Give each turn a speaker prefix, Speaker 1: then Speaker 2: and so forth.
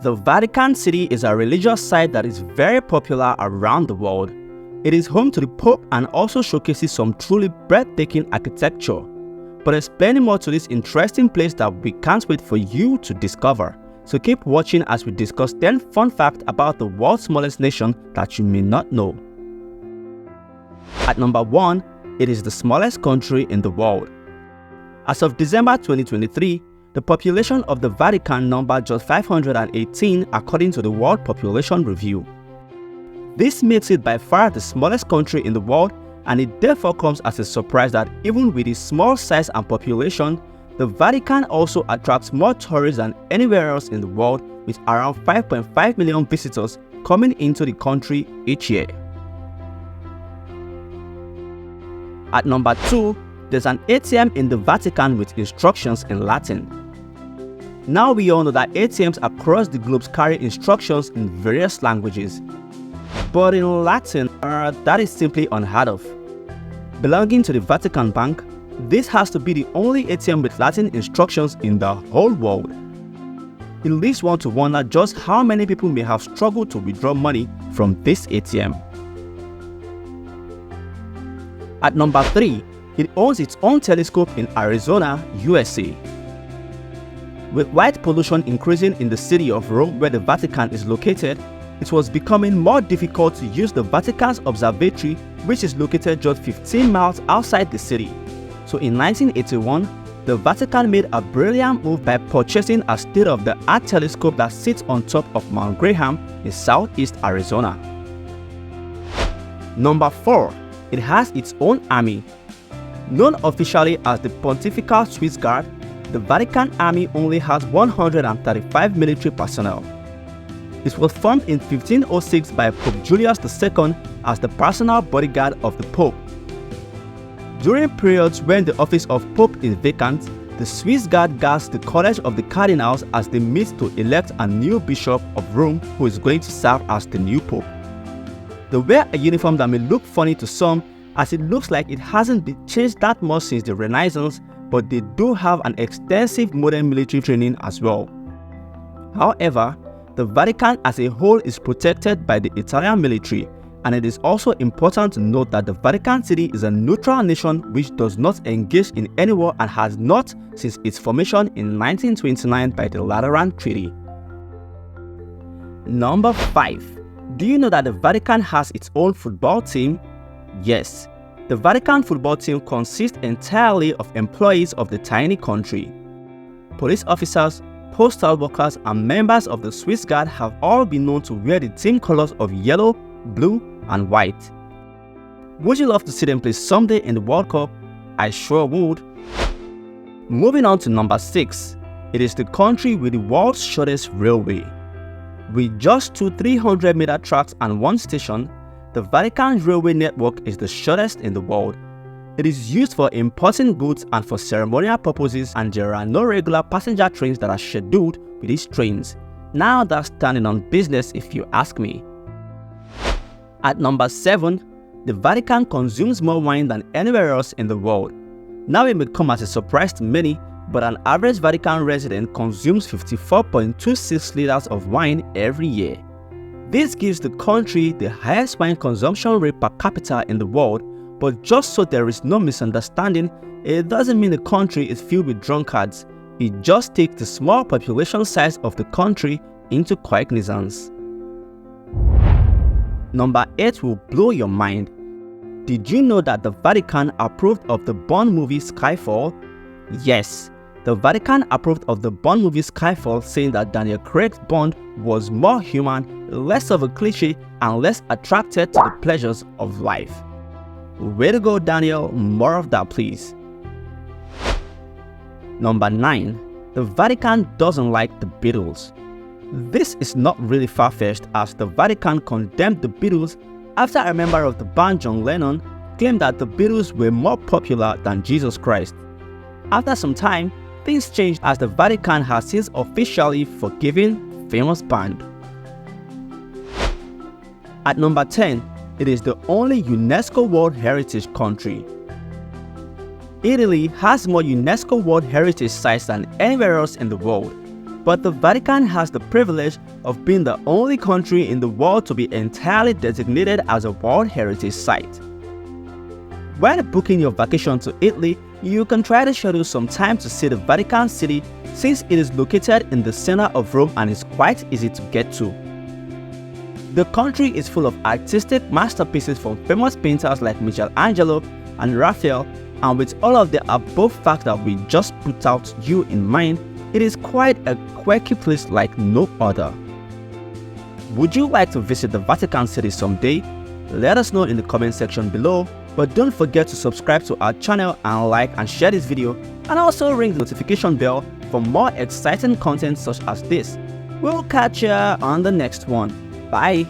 Speaker 1: The Vatican City is a religious site that is very popular around the world. It is home to the Pope and also showcases some truly breathtaking architecture. But there's plenty more to this interesting place that we can't wait for you to discover. So keep watching as we discuss 10 fun facts about the world's smallest nation that you may not know. At number 1, it is the smallest country in the world. As of December 2023, the population of the Vatican numbered just 518 according to the World Population Review. This makes it by far the smallest country in the world, and it therefore comes as a surprise that even with its small size and population, the Vatican also attracts more tourists than anywhere else in the world, with around 5.5 million visitors coming into the country each year. At number 2, there's an ATM in the Vatican with instructions in Latin. Now we all know that ATMs across the globe carry instructions in various languages. But in Latin, that is simply unheard of. Belonging to the Vatican Bank, this has to be the only ATM with Latin instructions in the whole world. It leaves one to wonder just how many people may have struggled to withdraw money from this ATM. At number 3, it owns its own telescope in Arizona, USA. With light pollution increasing in the city of Rome where the Vatican is located, it was becoming more difficult to use the Vatican's observatory, which is located just 15 miles outside the city. So in 1981, the Vatican made a brilliant move by purchasing a state-of-the-art telescope that sits on top of Mount Graham in southeast Arizona. Number 4, it has its own army. Known officially as the Pontifical Swiss Guard, the Vatican Army only has 135 military personnel. It was formed in 1506 by Pope Julius II as the personal bodyguard of the Pope. During periods when the office of Pope is vacant, the Swiss Guard guards the College of the Cardinals as they meet to elect a new Bishop of Rome who is going to serve as the new Pope. They wear a uniform that may look funny to some, as it looks like it hasn't been changed that much since the Renaissance, but they do have an extensive modern military training as well. However, the Vatican as a whole is protected by the Italian military, and it is also important to note that the Vatican City is a neutral nation which does not engage in any war and has not since its formation in 1929 by the Lateran Treaty. Number 5. Do you know that the Vatican has its own football team? Yes, the Vatican football team consists entirely of employees of the tiny country. Police officers, postal workers, and members of the Swiss Guard have all been known to wear the team colors of yellow, blue, and white. Would you love to see them play someday in the World Cup? I sure would. Moving on to number 6, it is the country with the world's shortest railway. With just 2 300-meter tracks and one station, the Vatican railway network is the shortest in the world. It is used for importing goods and for ceremonial purposes, and there are no regular passenger trains that are scheduled with these trains. Now that's standing on business if you ask me. At number 7, the Vatican consumes more wine than anywhere else in the world. Now it may come as a surprise to many, but an average Vatican resident consumes 54.26 liters of wine every year. This gives the country the highest wine consumption rate per capita in the world, but just so there is no misunderstanding, it doesn't mean the country is filled with drunkards. It just takes the small population size of the country into cognizance. Number 8 will blow your mind. Did you know that the Vatican approved of the Bond movie Skyfall? Yes, the Vatican approved of the Bond movie Skyfall, saying that Daniel Craig's Bond was more human, less of a cliche, and less attracted to the pleasures of life. Way to go, Daniel. More of that, please. Number 9. The Vatican doesn't like the Beatles. This is not really far-fetched, as the Vatican condemned the Beatles after a member of the band, John Lennon, claimed that the Beatles were more popular than Jesus Christ. After some time, things changed as the Vatican has since officially forgiven famous band. At number 10, it is the only UNESCO World Heritage country. Italy has more UNESCO World Heritage sites than anywhere else in the world. but the Vatican has the privilege of being the only country in the world to be entirely designated as a World Heritage Site. When booking your vacation to Italy, you can try to schedule some time to see the Vatican City since it is located in the center of Rome and is quite easy to get to. The country is full of artistic masterpieces from famous painters like Michelangelo and Raphael, and with all of the above facts that we just put out you in mind, it is quite a quirky place like no other. Would you like to visit the Vatican City someday? Let us know in the comment section below, but don't forget to subscribe to our channel and like and share this video, and also ring the notification bell for more exciting content such as this. We'll catch ya on the next one. Bye!